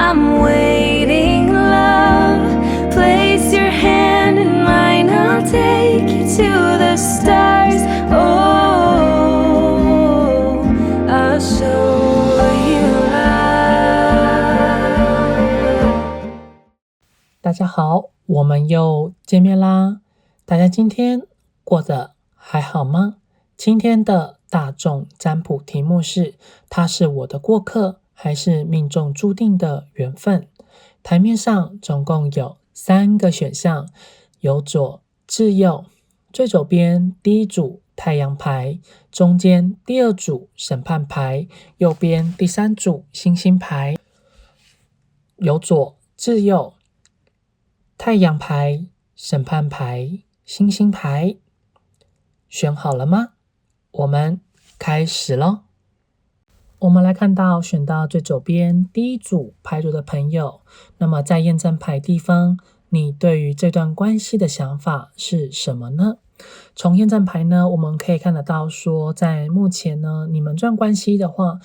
I'm waiting, love. Place your hand in mine, I'll take you to the stars. Oh, I'll show you love. 大家好，我们又见面啦！大家今天过得还好吗？今天的大众占卜题目是：他是我的过客，还是命中注定的缘分？台面上总共有3个选项，由左至右，最左边第一组太阳牌，中间第2组审判牌，右边第3组星星牌。由左至右，太阳牌、审判牌、星星牌，选好了吗？我们开始咯。我们来看到选到最左边第一组牌组的朋友，那么在验证牌地方，你对于这段关系的想法是什么呢？从验证牌呢，我们可以看得到说，在目前呢，你们这段关系的话，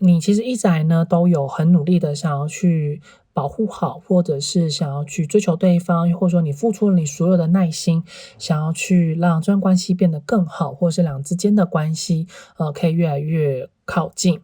你其实一直来呢都有很努力的想要去保护好，或者是想要去追求对方，或者说你付出了你所有的耐心，想要去让这段关系变得更好，或者是两之间的关系可以越来越靠近。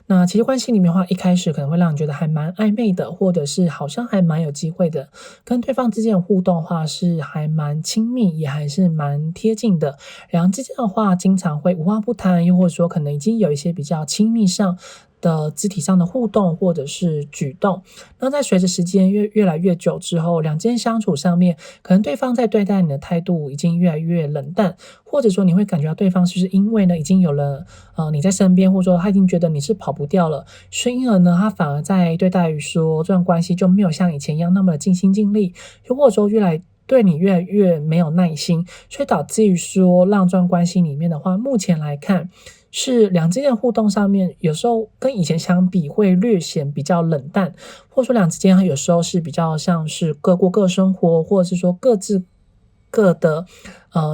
那其实关系里面的话，一开始可能会让你觉得还蛮暧昧的，或者是好像还蛮有机会的，跟对方之间的互动的话是还蛮亲密，也还是蛮贴近的。两人之间的话，经常会无话不谈，又或者说可能已经有一些比较亲密上的肢体上的互动或者是举动。那在随着时间越来越久之后，两之间相处上面，可能对方在对待你的态度已经越来越冷淡，或者说你会感觉到对方是不是因为呢已经有了你在身边，或者说他已经觉得你是跑不掉了，所以因而呢他反而在对待于说这段关系就没有像以前一样那么的尽心尽力，又或者说对你越来越没有耐心，所以导致于说让这段关系里面的话，目前来看是两之间的互动上面，有时候跟以前相比会略显比较冷淡，或者说两之间有时候是比较像是各过各生活，或者是说各自各的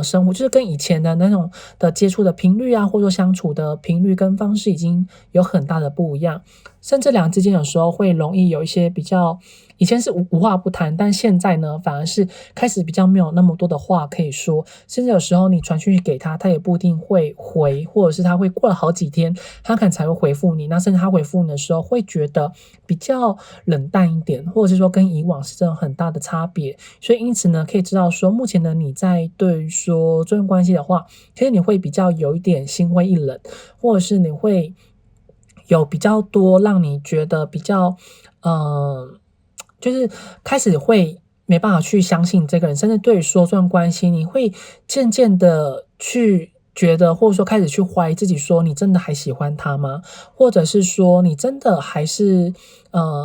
生活，就是跟以前的那种的接触的频率啊，或者说相处的频率跟方式已经有很大的不一样，甚至两之间有时候会容易有一些比较，以前是无话不谈，但现在呢反而是开始比较没有那么多的话可以说，甚至有时候你传讯息给他，他也不一定会回，或者是他会过了好几天他可能才会回复你，那甚至他回复你的时候会觉得比较冷淡一点，或者是说跟以往是这种很大的差别。所以因此呢可以知道说，目前的你在对于说这段关系的话，其实你会比较有一点心灰意冷，或者是你会有比较多让你觉得比较就是开始会没办法去相信这个人，甚至对于说这段关系你会渐渐的去觉得，或者说开始去怀疑自己，说你真的还喜欢他吗？或者是说你真的还是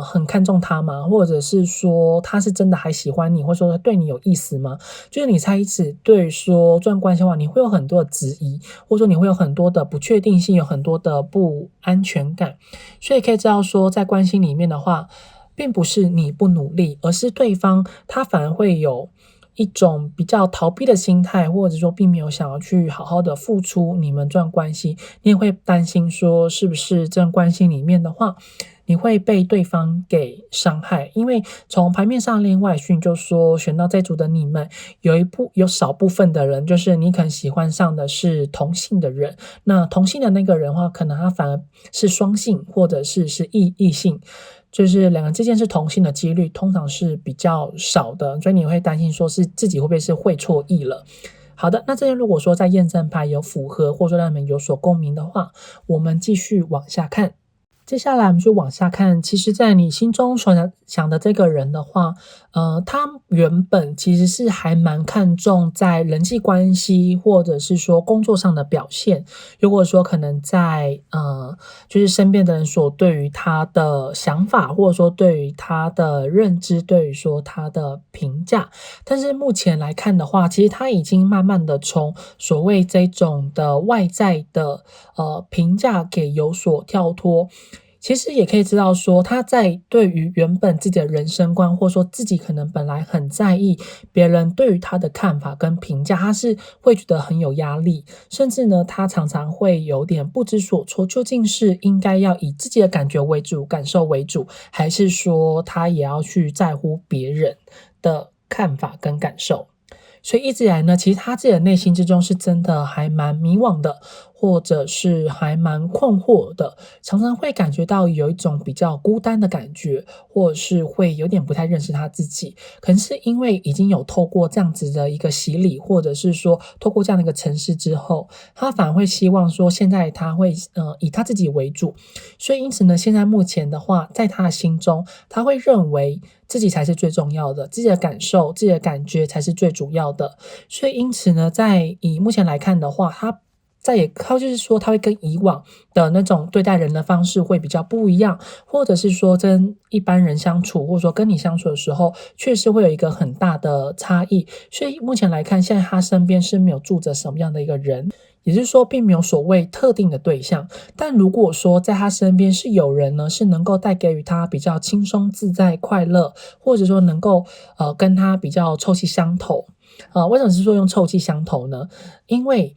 很看重他吗？或者是说他是真的还喜欢你，或者说对你有意思吗？就是你开始对说这段关系的话，你会有很多的质疑，或者说你会有很多的不确定性，有很多的不安全感。所以可以知道说，在关系里面的话，并不是你不努力，而是对方他反而会有一种比较逃避的心态，或者说并没有想要去好好的付出你们这段关系，你也会担心说是不是这段关系里面的话，你会被对方给伤害。因为从牌面上另外讯就说，选到这组的你们有少部分的人，就是你可能喜欢上的是同性的人，那同性的那个人的话，可能他反而是双性，或者是异性，就是两个之间是同性的几率通常是比较少的，所以你会担心说是自己会不会是会错意了。好的，那这边如果说在验证牌有符合，或者说让你们有所共鸣的话，我们继续往下看。接下来我们就往下看，其实在你心中所想的这个人的话，他原本其实是还蛮看重在人际关系，或者是说工作上的表现。如果说可能在就是身边的人所对于他的想法，或者说对于他的认知，对于说他的评价，但是目前来看的话，其实他已经慢慢的从所谓这种的外在的评价给有所跳脱。其实也可以知道说，他在对于原本自己的人生观，或者说自己可能本来很在意别人对于他的看法跟评价，他是会觉得很有压力，甚至呢，他常常会有点不知所措，究竟是应该要以自己的感觉为主、感受为主，还是说他也要去在乎别人的看法跟感受。所以一直以来呢，其实他自己的内心之中是真的还蛮迷惘的，或者是还蛮困惑的，常常会感觉到有一种比较孤单的感觉，或者是会有点不太认识他自己。可能是因为已经有透过这样子的一个洗礼，或者是说透过这样的一个程式之后，他反而会希望说现在他会以他自己为主。所以因此呢，现在目前的话，在他的心中，他会认为自己才是最重要的，自己的感受、自己的感觉才是最主要的。所以因此呢，以目前来看的话，他就是说，他会跟以往的那种对待人的方式会比较不一样，或者是说跟一般人相处，或者说跟你相处的时候，确实会有一个很大的差异。所以目前来看，现在他身边是没有住着什么样的一个人，也就是说，并没有所谓特定的对象。但如果说在他身边是有人呢，是能够带给予他比较轻松自在、快乐，或者说能够跟他比较臭气相投。为什么是说用臭气相投呢？因为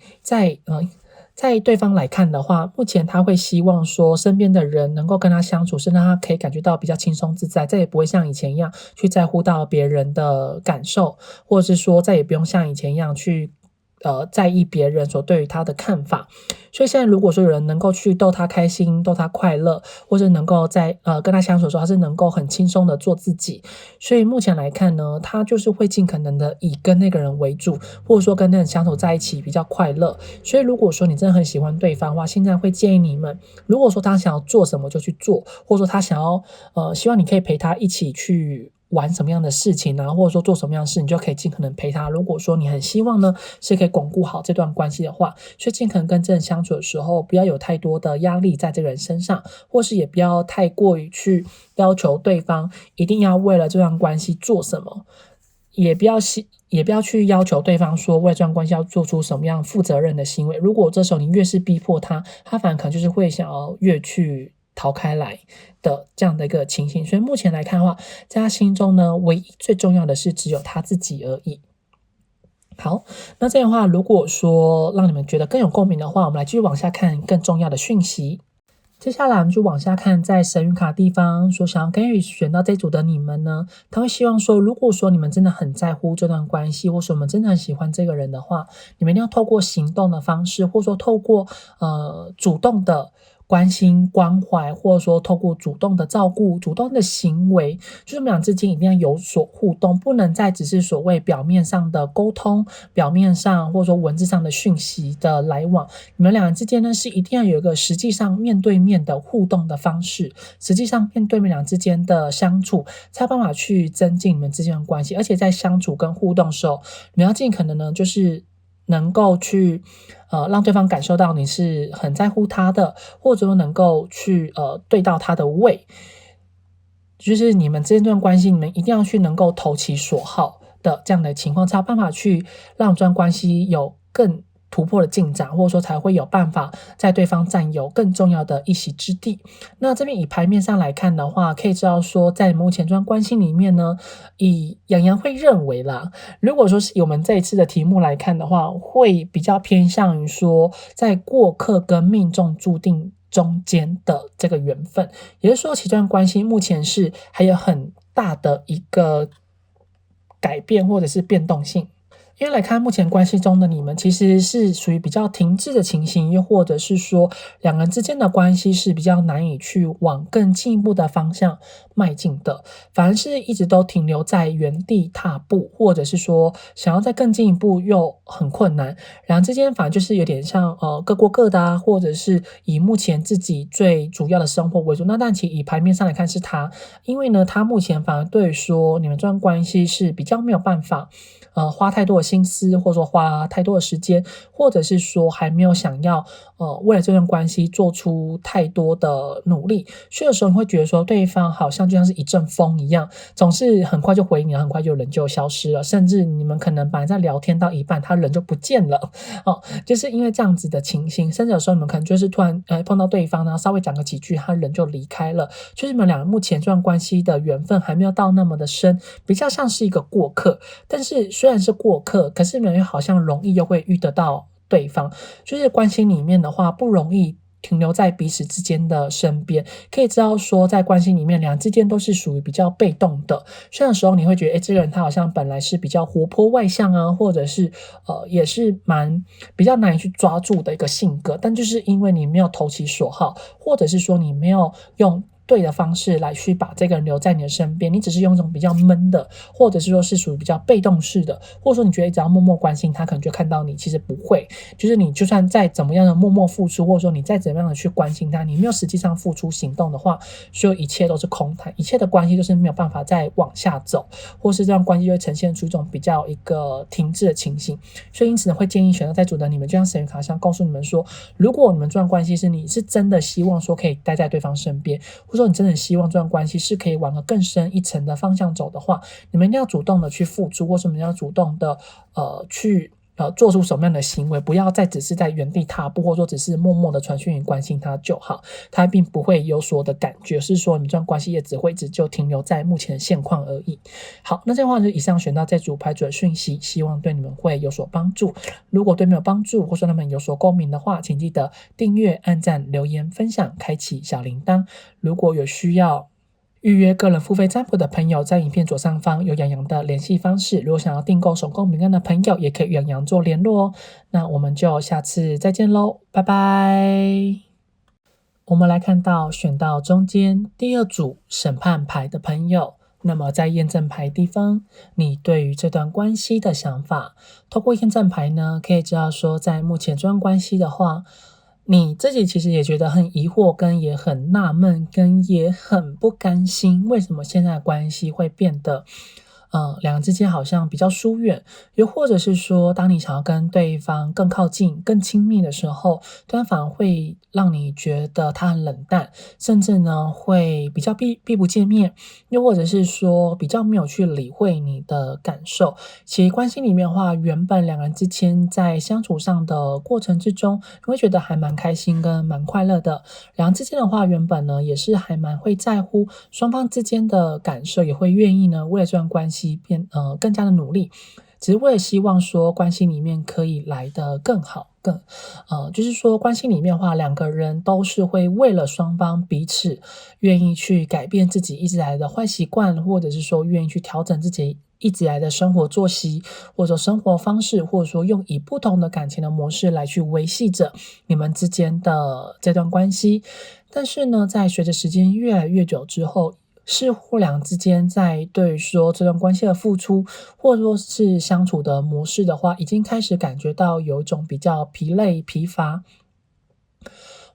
在对方来看的话，目前他会希望说身边的人能够跟他相处，是让他可以感觉到比较轻松自在，再也不会像以前一样去在乎到别人的感受，或者是说再也不用像以前一样去在意别人所对于他的看法。所以现在如果说有人能够去逗他开心、逗他快乐，或者能够在跟他相处的时候，他是能够很轻松的做自己。所以目前来看呢，他就是会尽可能的以跟那个人为主，或者说跟那个人相处在一起比较快乐。所以如果说你真的很喜欢对方的话，现在会建议你们，如果说他想要做什么就去做，或者说他想要希望你可以陪他一起去玩什么样的事情啊，或者说做什么样的事，你就可以尽可能陪他。如果说你很希望呢，是可以巩固好这段关系的话，所以尽可能跟这人相处的时候，不要有太多的压力在这个人身上，或是也不要太过于去要求对方一定要为了这段关系做什么，也不要去要求对方说为了这段关系要做出什么样负责任的行为。如果这时候你越是逼迫他，他反而可能就是会想要越去逃开来的这样的一个情形。所以目前来看的话，在他心中呢，唯一最重要的是只有他自己而已。好，那这样的话，如果说让你们觉得更有共鸣的话，我们来继续往下看更重要的讯息。接下来我们就往下看，在神谕卡地方所想要给予选到这组的你们呢，他会希望说，如果说你们真的很在乎这段关系，或者说我们真的很喜欢这个人的话，你们一定要透过行动的方式，或者说透过主动的关心关怀，或者说透过主动的照顾、主动的行为，就是我们俩之间一定要有所互动，不能再只是所谓表面上的沟通，表面上或者说文字上的讯息的来往。你们俩之间呢，是一定要有一个实际上面对面的互动的方式，实际上面对面俩之间的相处，才有办法去增进你们之间的关系。而且在相处跟互动的时候，你们要尽可能呢，就是能够去让对方感受到你是很在乎他的，或者说能够去对到他的胃，就是你们这段关系，你们一定要去能够投其所好的这样的情况，才有办法去让这段关系有更突破的进展，或者说才会有办法在对方占有更重要的一席之地。那这边以牌面上来看的话，可以知道说，在目前这段关系里面呢，以洋洋会认为啦，如果说是以我们这一次的题目来看的话，会比较偏向于说，在过客跟命中注定中间的这个缘分，也就是说，其段关系目前是还有很大的一个改变或者是变动性。因为来看目前关系中的你们其实是属于比较停滞的情形，又或者是说两人之间的关系是比较难以去往更进一步的方向迈进的，反而是一直都停留在原地踏步，或者是说想要再更进一步又很困难，两人之间反而就是有点像各过各的啊，或者是以目前自己最主要的生活为主。那但其实以牌面上来看是他，因为呢他目前反而对于说你们这段关系是比较没有办法花太多的心思，或者说花太多的时间，或者是说还没有想要为了这段关系做出太多的努力，所以有时候你会觉得说对方好像就像是一阵风一样，总是很快就回你了，很快就人就消失了，甚至你们可能本来在聊天到一半，他人就不见了就是因为这样子的情形，甚至有时候你们可能就是突然碰到对方，然后稍微讲个几句，他人就离开了，就是你们两个目前这段关系的缘分还没有到那么的深，比较像是一个过客。但是虽然是过客，可是你们又好像容易又会遇得到对方，就是关系里面的话不容易停留在彼此之间的身边，可以知道说在关系里面两人之间都是属于比较被动的，虽然有时候你会觉得这个人他好像本来是比较活泼外向啊，或者是也是比较难以去抓住的一个性格，但就是因为你没有投其所好，或者是说你没有用对的方式来去把这个人留在你的身边，你只是用一种比较闷的，或者是说是属于比较被动式的，或者说你觉得只要默默关心他，可能就看到你，其实不会，就是你就算再怎么样的默默付出，或者说你再怎么样的去关心他，你没有实际上付出行动的话，所有一切都是空谈，一切的关系就是没有办法再往下走，或是这段关系就会呈现出一种比较一个停滞的情形。所以因此呢，会建议选择在组的你们，就像神谕卡上告诉你们说，如果你们这段关系是你是真的希望说可以待在对方身边，或者说你真的希望这段关系是可以往个更深一层的方向走的话，你们一定要主动的去付出，或者你们要主动的去做出什么样的行为，不要再只是在原地踏步，或者说只是默默的传讯关心他就好，他并不会有所的感觉，是说你这段关系也只会一直就停留在目前的现况而已。好，那这样的话就以上选到这组牌组的讯息，希望对你们会有所帮助。如果对你们有帮助，或者说他们有所共鸣的话，请记得订阅、按赞、留言、分享、开启小铃铛。如果有需要预约个人付费占卜的朋友，在影片左上方有洋洋的联系方式。如果想要订购手工饼干的朋友，也可以与洋洋做联络哦。那我们就下次再见喽，拜拜。我们来看到选到中间第二组审判牌的朋友，那么在验证牌地方，你对于这段关系的想法，透过验证牌呢，可以知道说，在目前这段关系的话，你自己其实也觉得很疑惑，跟也很纳闷，跟也很不甘心，为什么现在的关系会变得两个之间好像比较疏远，又或者是说，当你想要跟对方更靠近、更亲密的时候，对方反而会让你觉得他很冷淡，甚至呢会比较避不见面，又或者是说比较没有去理会你的感受。其实关系里面的话，原本两人之间在相处上的过程之中，你会觉得还蛮开心跟蛮快乐的。两人之间的话，原本呢也是还蛮会在乎双方之间的感受，也会愿意呢为了这段关系更加的努力，只是为了希望说关系里面可以来得更好，就是说关系里面的话，两个人都是会为了双方彼此愿意去改变自己一直来的坏习惯，或者是说愿意去调整自己一直来的生活作息，或者说生活方式，或者说用以不同的感情的模式来去维系着你们之间的这段关系。但是呢，在随着时间越来越久之后，似乎两之间在对于说这段关系的付出，或者说是相处的模式的话，已经开始感觉到有一种比较疲累、疲乏，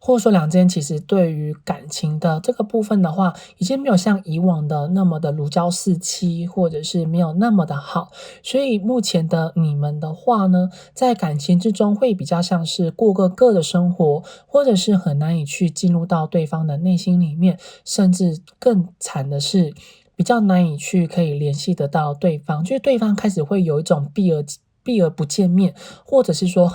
或者说两之间其实对于感情的这个部分的话，已经没有像以往的那么的如胶似漆，或者是没有那么的好。所以目前的你们的话呢，在感情之中会比较像是过个各的生活，或者是很难以去进入到对方的内心里面，甚至更惨的是比较难以去可以联系得到对方，就是对方开始会有一种避而不见面，或者是说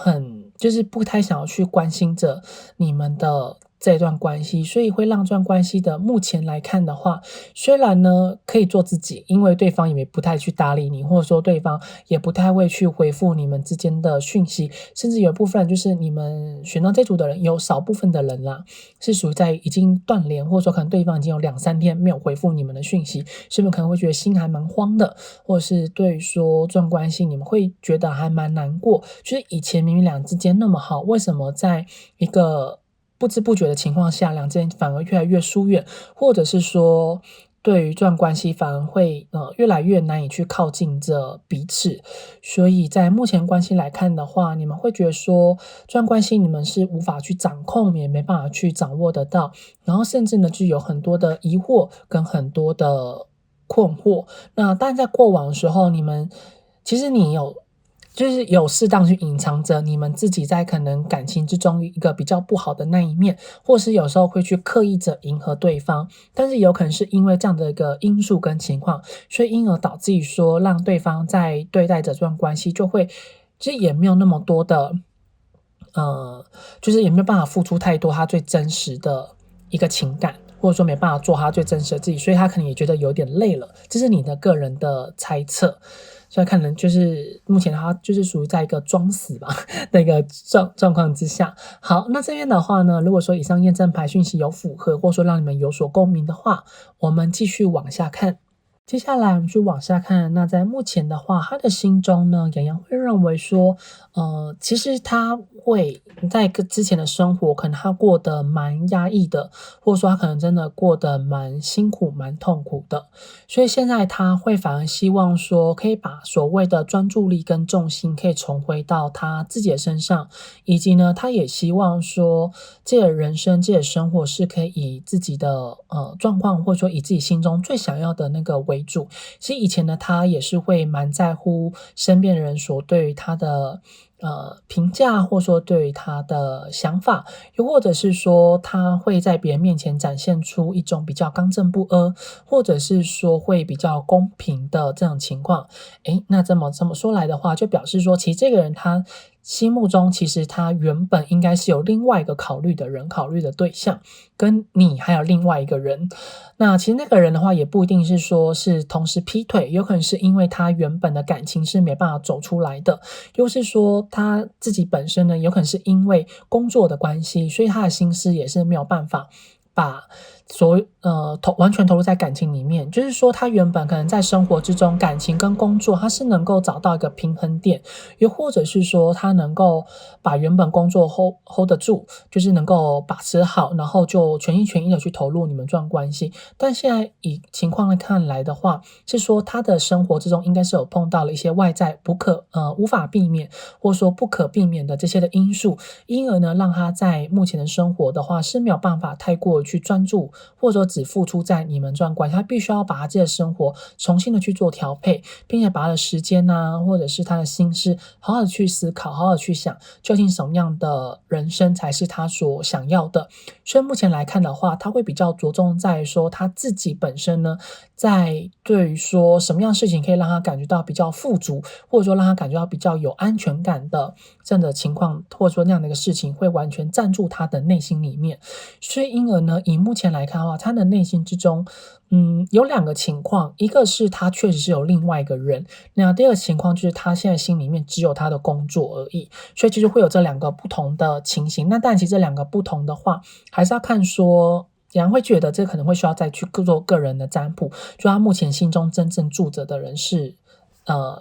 就是不太想要去关心着你们的这段关系，所以会让这段关系的目前来看的话，虽然呢可以做自己，因为对方也不太去搭理你，或者说对方也不太会去回复你们之间的讯息，甚至有一部分就是你们选到这组的人，有少部分的人啦，是属于在已经断联，或者说可能对方已经有2-3天没有回复你们的讯息，所以你们可能会觉得心还蛮慌的，或者是对于说这段关系你们会觉得还蛮难过，就是以前明明两之间那么好，为什么在一个不知不觉的情况下，两之间反而越来越疏远，或者是说对于这段关系反而会越来越难以去靠近着彼此。所以在目前关系来看的话，你们会觉得说这段关系你们是无法去掌控，也没办法去掌握得到，然后甚至呢就有很多的疑惑跟很多的困惑。那当然在过往的时候，其实你有就是有适当去隐藏着你们自己在可能感情之中一个比较不好的那一面，或是有时候会去刻意着迎合对方，但是有可能是因为这样的一个因素跟情况，所以因而导致于说让对方在对待这段关系就会其实也没有那么多的就是也没有办法付出太多他最真实的一个情感，或者说没办法做他最真实的自己，所以他可能也觉得有点累了，这是你的个人的猜测。所以可能就是目前他就是属于在一个装死吧的一个状况之下。好，那这边的话呢，如果说以上验证牌讯息有符合，或者说让你们有所共鸣的话，我们继续往下看。接下来我们去往下看，那在目前的话，他的心中呢，洋洋会认为说，其实他会在之前的生活，可能他过得蛮压抑的，或者说他可能真的过得蛮辛苦、蛮痛苦的，所以现在他会反而希望说，可以把所谓的专注力跟重心可以重回到他自己的身上，以及呢，他也希望说，自己的人生、自己的生活是可以以自己的状况，或者说以自己心中最想要的那个为主。其实以前的他也是会蛮在乎身边的人所对于他的评价，或说对于他的想法，又或者是说他会在别人面前展现出一种比较刚正不阿，或者是说会比较公平的这种情况。那这么说来的话，就表示说其实这个人他心目中其实他原本应该是有另外一个考虑的人、考虑的对象，跟你还有另外一个人。那其实那个人的话也不一定是说是同时劈腿，有可能是因为他原本的感情是没办法走出来的，又是说他自己本身呢有可能是因为工作的关系，所以他的心思也是没有办法把完全投入在感情里面，就是说他原本可能在生活之中，感情跟工作他是能够找到一个平衡点，又或者是说他能够把原本工作 hold 得住，就是能够把持好，然后就全心全意的去投入你们这段关系。但现在以情况看来的话，是说他的生活之中应该是有碰到了一些外在无法避免，或者说不可避免的这些的因素，因而呢让他在目前的生活的话是没有办法太过去专注，或者说只付出在你们这段关系，他必须要把他自己的生活重新的去做调配，并且把他的时间或者是他的心思好好的去思考，好好的去想究竟什么样的人生才是他所想要的。所以目前来看的话，他会比较着重在说他自己本身呢，在对于说什么样的事情可以让他感觉到比较富足，或者说让他感觉到比较有安全感的这样的情况，或者说那样的一个事情会完全占住他的内心里面。所以因而呢，以目前来看的话，他的内心之中有两个情况，一个是他确实是有另外一个人，那第二个情况就是他现在心里面只有他的工作而已，所以其实会有这两个不同的情形。那但其实这两个不同的话，还是要看说杨会觉得这可能会需要再去做个人的占卜，就他目前心中真正住着的人是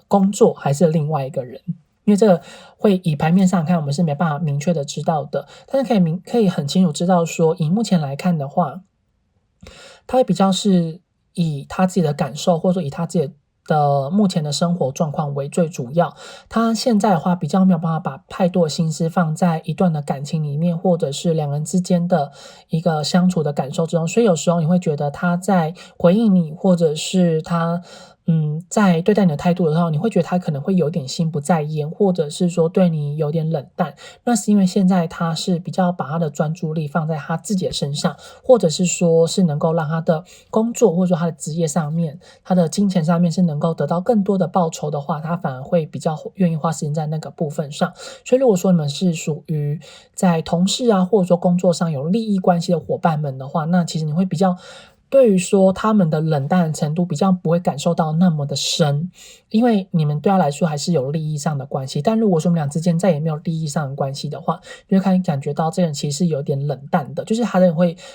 工作还是另外一个人。因为这个会以牌面上看，我们是没办法明确的知道的，但是可以很清楚知道说，以目前来看的话，他会比较是以他自己的感受，或者说以他自己的目前的生活状况为最主要。他现在的话比较没有办法把太多的心思放在一段的感情里面，或者是两人之间的一个相处的感受之中，所以有时候你会觉得他在回应你，或者是他在对待你的态度的时候，你会觉得他可能会有点心不在焉，或者是说对你有点冷淡，那是因为现在他是比较把他的专注力放在他自己的身上，或者是说是能够让他的工作或者说他的职业上面，他的金钱上面是能够得到更多的报酬的话，他反而会比较愿意花时间在那个部分上。所以如果说你们是属于在同事或者说工作上有利益关系的伙伴们的话，那其实你会比较对于说他们的冷淡程度比较不会感受到那么的深，因为你们对他来说还是有利益上的关系。但如果说我们俩之间再也没有利益上的关系的话，你会感觉到这个人其实是有点冷淡的，就是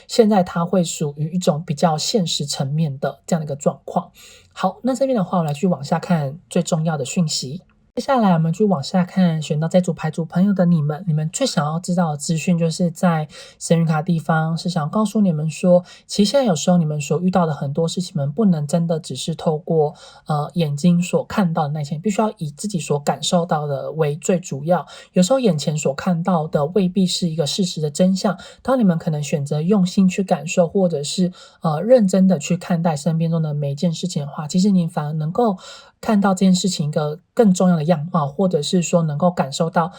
现在他会属于一种比较现实层面的这样的一个状况。好，那这边的话我们来去往下看最重要的讯息。接下来我们去往下看，选到这组牌组朋友的你们最想要知道的资讯，就是在神谕卡地方是想告诉你们说，其实现在有时候你们所遇到的很多事情们不能真的只是透过眼睛所看到的那些，必须要以自己所感受到的为最主要。有时候眼前所看到的未必是一个事实的真相，当你们可能选择用心去感受，或者是认真的去看待身边中的每一件事情的话，其实你反而能够看到这件事情一个更重要的样貌，或者是说能够感受到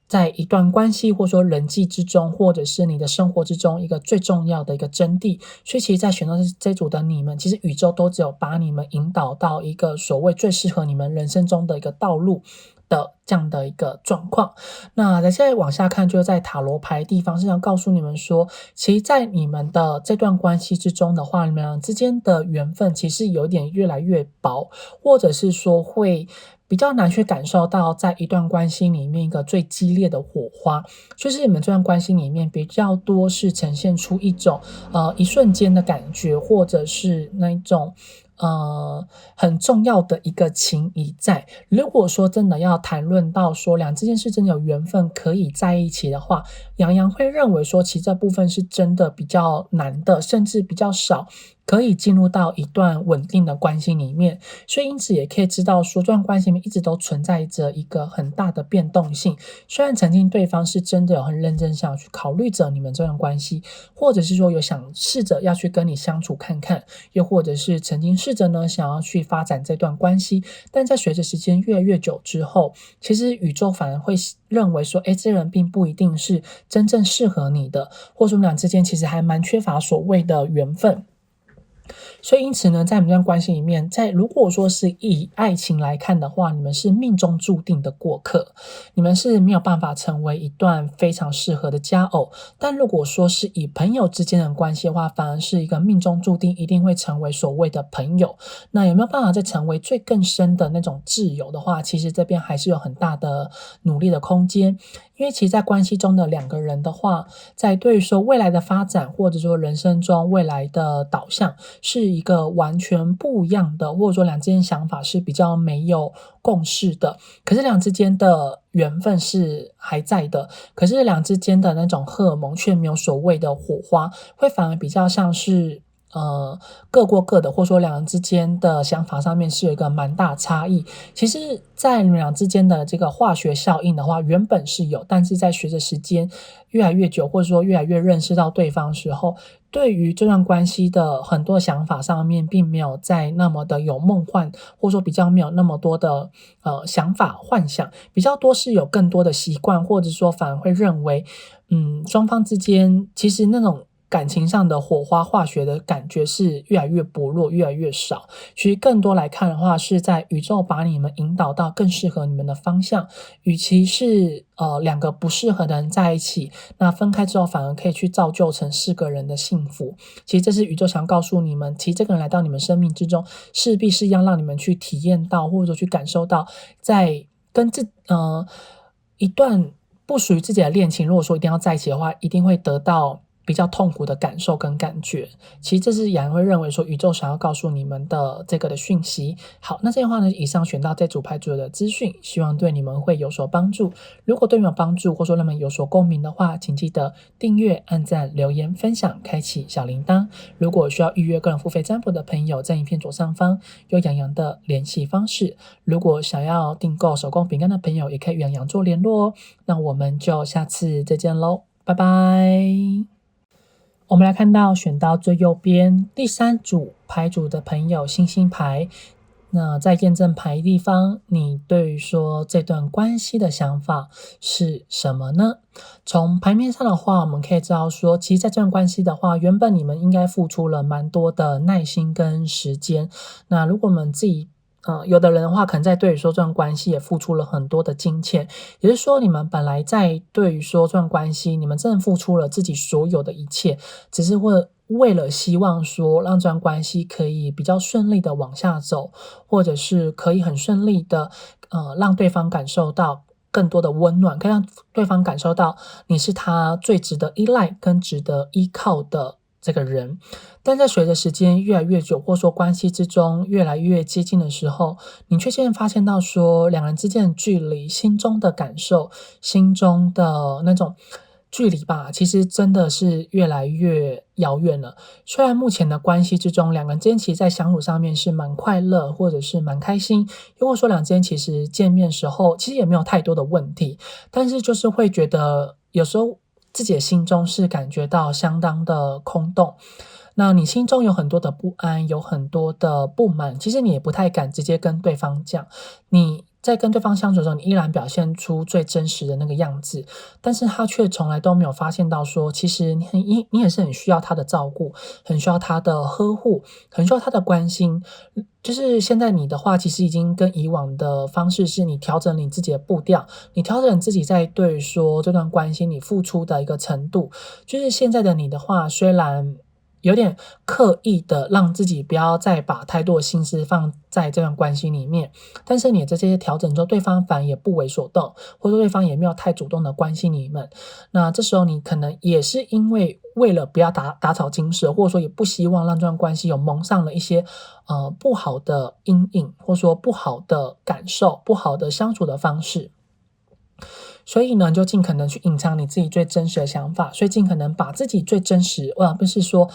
在一段关系或者说人际之中，或者是你的生活之中一个最重要的一个真谛。所以其实在选到这组的你们，其实宇宙都只有把你们引导到一个所谓最适合你们人生中的一个道路的这样的一个状况。那再往下看，就是在塔罗牌地方是要告诉你们说，其实在你们的这段关系之中的话，你们俩之间的缘分其实有点越来越薄，或者是说会比较难去感受到在一段关系里面一个最激烈的火花，就是你们这段关系里面比较多是呈现出一种一瞬间的感觉，或者是那一种很重要的一个情谊在。如果说真的要谈论到说这件事真的有缘分可以在一起的话，洋洋会认为说其实这部分是真的比较难的，甚至比较少可以进入到一段稳定的关系里面。所以因此也可以知道说，这段关系里面一直都存在着一个很大的变动性。虽然曾经对方是真的有很认真想要去考虑着你们这段关系，或者是说有想试着要去跟你相处看看，又或者是曾经试着呢想要去发展这段关系，但在随着时间越来越久之后，其实宇宙反而会认为说，这人并不一定是真正适合你的，或者说你们俩之间其实还蛮缺乏所谓的缘分。所以因此呢，在你们这段关系里面，如果说是以爱情来看的话，你们是命中注定的过客，你们是没有办法成为一段非常适合的佳偶。但如果说是以朋友之间的关系的话，反而是一个命中注定一定会成为所谓的朋友。那有没有办法再成为最更深的那种挚友的话，其实这边还是有很大的努力的空间。因为其实在关系中的两个人的话，在对于说未来的发展，或者说人生中未来的导向，是一个完全不一样的，或者说两之间想法是比较没有共识的。可是两之间的缘分是还在的，可是两之间的那种荷尔蒙却没有所谓的火花，会反而比较像是各过各的，或者说两人之间的想法上面是有一个蛮大差异。其实在你们俩之间的这个化学效应的话，原本是有，但是在随着时间越来越久，或者说越来越认识到对方的时候，对于这段关系的很多想法上面并没有再那么的有梦幻，或者说比较没有那么多的想法幻想，比较多是有更多的习惯，或者说反而会认为双方之间其实那种感情上的火花化学的感觉是越来越薄弱，越来越少。其实更多来看的话，是在宇宙把你们引导到更适合你们的方向。与其是两个不适合的人在一起，那分开之后反而可以去造就成4个人的幸福。其实这是宇宙想告诉你们，其实这个人来到你们生命之中，势必是要让你们去体验到，或者说去感受到，在跟一段不属于自己的恋情，如果说一定要在一起的话，一定会得到比较痛苦的感受跟感觉。其实这是雅人会认为说宇宙想要告诉你们的这个的讯息。好，那这样的话呢，以上选到这组牌组的资讯，希望对你们会有所帮助。如果对你们有帮助，或者说你们有所共鸣的话，请记得订阅、按赞、留言、分享、开启小铃铛。如果需要预约个人付费占卜的朋友，在影片左上方有洋洋的联系方式。如果想要订购手工饼干的朋友，也可以与洋洋做联络哦。那我们就下次再见喽，拜拜。我们来看到选到最右边第3组牌组的朋友，星星牌。那在验证牌地方，你对于说这段关系的想法是什么呢？从牌面上的话，我们可以知道说，其实在这段关系的话，原本你们应该付出了蛮多的耐心跟时间。那如果我们自己有的人的话，可能在对于说这段关系也付出了很多的金钱，也就是说你们本来在对于说这段关系，你们真的付出了自己所有的一切，只是会为了希望说让这段关系可以比较顺利的往下走，或者是可以很顺利的让对方感受到更多的温暖，可以让对方感受到你是他最值得依赖跟值得依靠的这个人。但在随着时间越来越久，或说关系之中越来越接近的时候，你却渐渐发现到说两人之间的距离，心中的感受，心中的那种距离吧，其实真的是越来越遥远了。虽然目前的关系之中，两个人之间其实在相处上面是蛮快乐，或者是蛮开心，又或者说两之间其实见面时候其实也没有太多的问题，但是就是会觉得有时候自己的心中是感觉到相当的空洞。那你心中有很多的不安，有很多的不满，其实你也不太敢直接跟对方讲，你在跟对方相处的时候，你依然表现出最真实的那个样子，但是他却从来都没有发现到说，其实你也是很需要他的照顾，很需要他的呵护，很需要他的关心。就是现在你的话，其实已经跟以往的方式是你调整你自己的步调，你调整自己在对于说这段关系你付出的一个程度。就是现在的你的话，虽然有点刻意的让自己不要再把太多的心思放在这段关系里面，但是你的这些调整之后，对方反而也不为所动，或者说对方也没有太主动的关心你们。那这时候你可能也是因为了不要打草惊蛇，或者说也不希望让这段关系有蒙上了一些不好的阴影，或者说不好的感受，不好的相处的方式。所以呢，就尽可能去隐藏你自己最真实的想法，所以尽可能把自己最真实，不是说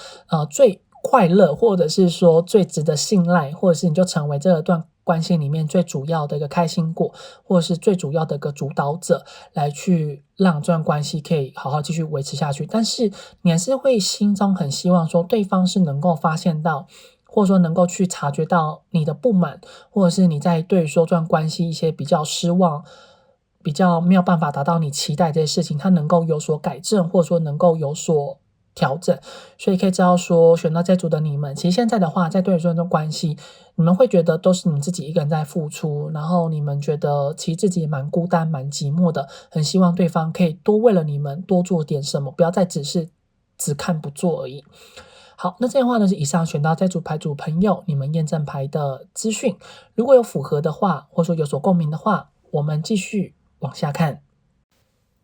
最快乐，或者是说最值得信赖，或者是你就成为这段关系里面最主要的一个开心果，或者是最主要的一个主导者，来去让这段关系可以好好继续维持下去。但是你还是会心中很希望说，对方是能够发现到，或者说能够去察觉到你的不满，或者是你在对说这段关系一些比较失望，比较没有办法达到你期待这些事情，它能够有所改正，或者说能够有所调整。所以可以知道说，选到这组的你们，其实现在的话，在对这段关系，你们会觉得都是你自己一个人在付出，然后你们觉得其实自己也蛮孤单、蛮寂寞的，很希望对方可以多为了你们多做点什么，不要再只看不做而已。好，那这样的话呢，是以上选到这组牌组朋友你们验证牌的资讯，如果有符合的话，或者说有所共鸣的话，我们继续往下看。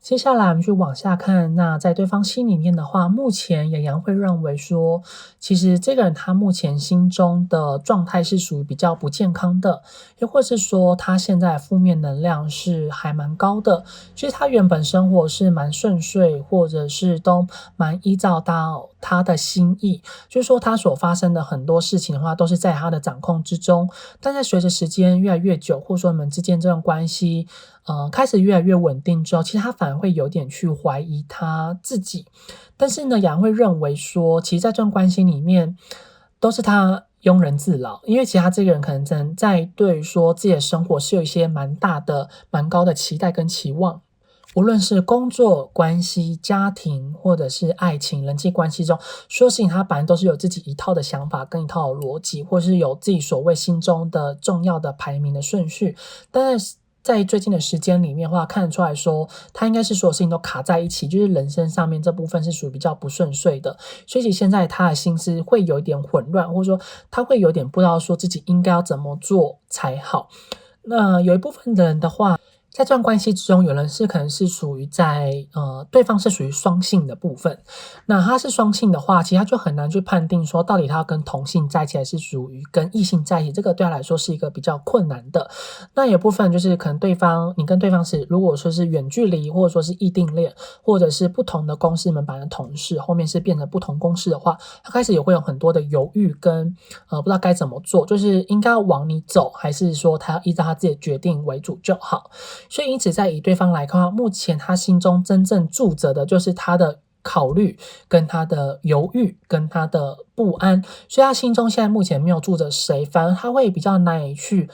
接下来我们去往下看，那在对方心里面的话，目前洋洋会认为说，其实这个人他目前心中的状态是属于比较不健康的，又或是说他现在负面能量是还蛮高的。其实他原本生活是蛮顺遂，或者是都蛮依照到他的心意，就是说他所发生的很多事情的话，都是在他的掌控之中。但在随着时间越来越久，或者说你们之间这段关系开始越来越稳定之后，其实他反而会有点去怀疑他自己。但是呢，洋会认为说，其实在这段关系里面都是他庸人自扰，因为其实他这个人可能真在对于说自己的生活是有一些蛮高的期待跟期望。无论是工作关系、家庭，或者是爱情、人际关系中，所有事情他本来都是有自己一套的想法跟一套的逻辑，或是有自己所谓心中的重要的排名的顺序。但是在最近的时间里面的话，看得出来说，他应该是所有事情都卡在一起，就是人生上面这部分是属于比较不顺遂的。所以其实现在他的心思会有一点混乱，或者说他会有点不知道说自己应该要怎么做才好。那有一部分的人的话，在这段关系之中，有人是可能是属于在对方是属于双性的部分。那他是双性的话，其实他就很难去判定说到底他要跟同性在一起还是属于跟异性在一起，这个对他来说是一个比较困难的。那有部分就是可能你跟对方是如果说是远距离，或者说是异地恋，或者是不同的公司门版的同事，后面是变成不同公司的话，他开始也会有很多的犹豫跟不知道该怎么做，就是应该要往你走，还是说他要依照他自己的决定为主就好。所以因此在以对方来看，目前他心中真正住着的就是他的考虑跟他的犹豫跟他的不安，所以他心中现在目前没有住着谁，反而他会比较难以去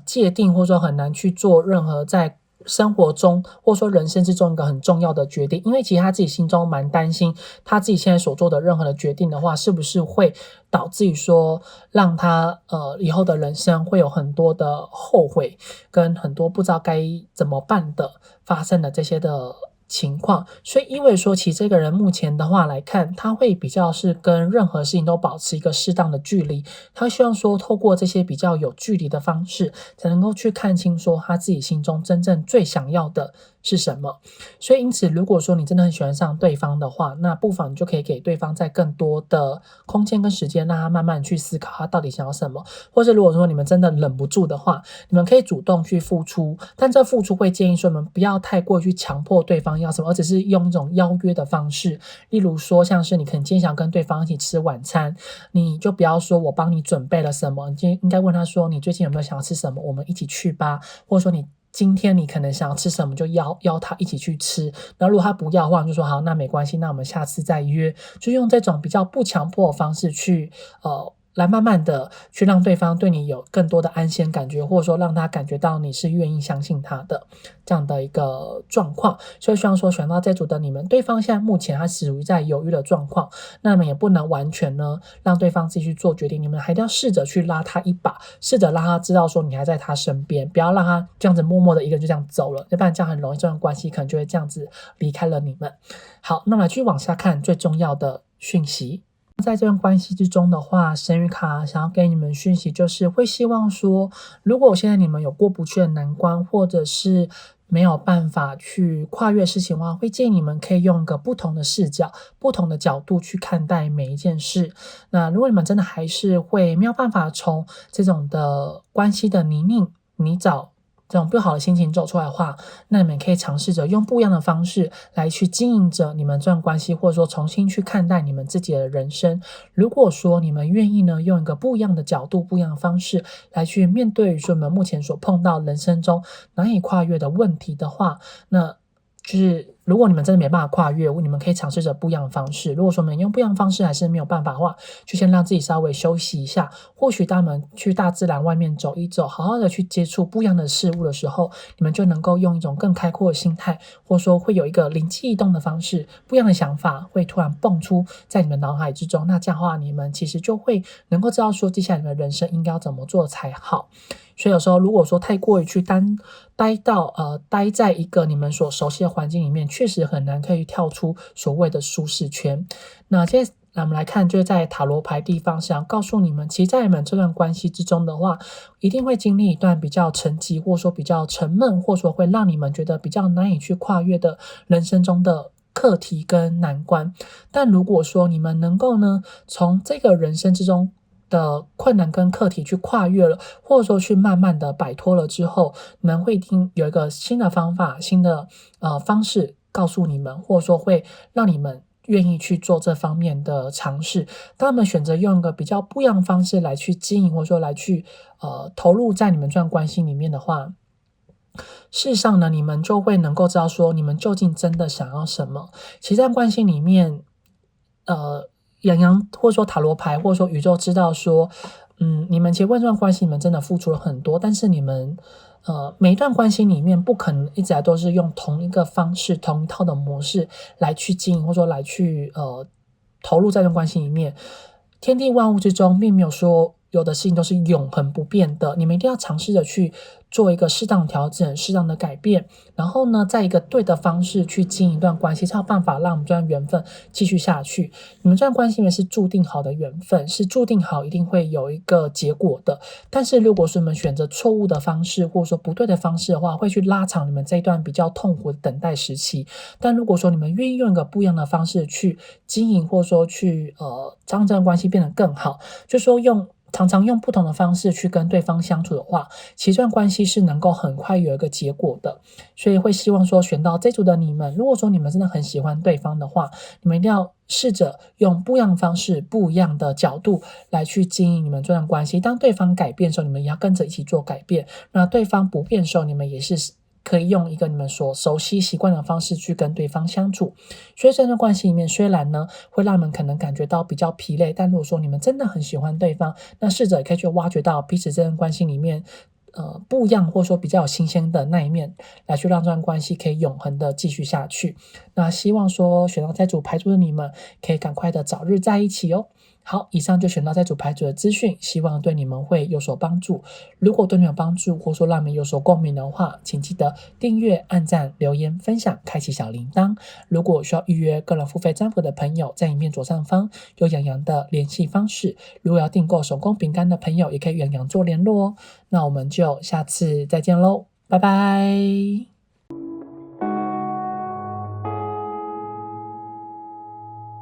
界定，或者说很难去做任何在生活中或者说人生之中一个很重要的决定。因为其实他自己心中蛮担心他自己现在所做的任何的决定的话，是不是会导致于说让他以后的人生会有很多的后悔，跟很多不知道该怎么办的发生的这些的情况。所以意味着说，其实这个人目前的话来看，他会比较是跟任何事情都保持一个适当的距离，他会希望说透过这些比较有距离的方式，才能够去看清说他自己心中真正最想要的是什么。所以因此如果说你真的很喜欢上对方的话，那不妨你就可以给对方在更多的空间跟时间，让他慢慢去思考他到底想要什么。或者如果说你们真的忍不住的话，你们可以主动去付出，但这付出会建议说你们不要太过去强迫对方要什么，而只是用一种邀约的方式。例如说像是你可能今天想跟对方一起吃晚餐，你就不要说我帮你准备了什么，你今天应该问他说你最近有没有想要吃什么，我们一起去吧。或者说今天你可能想要吃什么，就邀他一起去吃。然后如果他不要的话，就说好，那没关系，那我们下次再约。就用这种比较不强迫的方式去来慢慢的去让对方对你有更多的安心感觉，或者说让他感觉到你是愿意相信他的这样的一个状况。所以希望说选到这组的你们，对方现在目前他属于在犹豫的状况，那么也不能完全呢让对方自己去做决定，你们还一定要试着去拉他一把，试着让他知道说你还在他身边，不要让他这样子默默的一个人就这样走了，要不然这样很容易这段关系可能就会这样子离开了你们。好，那么继续往下看最重要的讯息。在这段关系之中的话，神谕卡想要给你们讯息，就是会希望说，如果现在你们有过不去的难关，或者是没有办法去跨越事情的话，会建议你们可以用一个不同的视角、不同的角度去看待每一件事。那如果你们真的还是会没有办法从这种的关系的泥沼这种不好的心情走出来的话，那你们可以尝试着用不一样的方式来去经营着你们这段关系，或者说重新去看待你们自己的人生。如果说你们愿意呢，用一个不一样的角度、不一样的方式来去面对说你们目前所碰到人生中难以跨越的问题的话，那就是如果你们真的没办法跨越，你们可以尝试着不一样的方式。如果说你们用不一样的方式还是没有办法的话，就先让自己稍微休息一下。或许当你们去大自然外面走一走，好好的去接触不一样的事物的时候，你们就能够用一种更开阔的心态，或者说会有一个灵机一动的方式，不一样的想法会突然蹦出在你们脑海之中。那这样的话，你们其实就会能够知道说接下来你们的人生应该要怎么做才好。所以有时候如果说太过于去待在一个你们所熟悉的环境里面，确实很难可以跳出所谓的舒适圈。那接下来我们来看，就是在塔罗牌地方想告诉你们，其实在你们这段关系之中的话，一定会经历一段比较沉寂，或者说比较沉闷，或者说会让你们觉得比较难以去跨越的人生中的课题跟难关。但如果说你们能够呢，从这个人生之中的困难跟课题去跨越了，或者说去慢慢的摆脱了之后，你们会一定有一个新的方法、新的方式告诉你们，或者说会让你们愿意去做这方面的尝试。当你们选择用一个比较不一样的方式来去经营，或者说来去投入在你们这段关系里面的话，事实上呢，你们就会能够知道说你们究竟真的想要什么。其实在关系里面洋洋或者说塔罗牌或者说宇宙知道说你们其实为这段关系你们真的付出了很多，但是你们每一段关系里面不可能一直来都是用同一个方式、同一套的模式来去经营，或者说来去投入在这段关系里面。天地万物之中并没有说有的事情都是永恒不变的，你们一定要尝试着去做一个适当调整、适当的改变，然后呢，在一个对的方式去经营一段关系，才有办法让我们这段缘分继续下去。你们这段关系里面是注定好的缘分，是注定好一定会有一个结果的。但是如果说你们选择错误的方式，或者说不对的方式的话，会去拉长你们这一段比较痛苦的等待时期。但如果说你们愿意用一个不一样的方式去经营，或者说去让这段关系变得更好，就是说常常用不同的方式去跟对方相处的话，其实这段关系是能够很快有一个结果的。所以会希望说选到这组的你们，如果说你们真的很喜欢对方的话，你们一定要试着用不一样的方式、不一样的角度来去经营你们这段关系。当对方改变的时候，你们也要跟着一起做改变。那对方不变的时候，你们也是可以用一个你们所熟悉习惯的方式去跟对方相处。所以这段关系里面虽然呢会让你们可能感觉到比较疲累，但如果说你们真的很喜欢对方，那试着也可以去挖掘到彼此这段关系里面不一样，或者说比较有新鲜的那一面，来去让这段关系可以永恒的继续下去。那希望说选到这组牌组的你们可以赶快的早日在一起哦。好，以上就选到这组牌组的资讯，希望对你们会有所帮助。如果对你有帮助，或者说让你们有所共鸣的话，请记得订阅、按赞、留言、分享、开启小铃铛。如果需要预约个人付费占卜的朋友，在影片左上方有洋洋的联系方式。如果要订购手工饼干的朋友，也可以与洋洋做联络哦。那我们就下次再见喽，拜拜。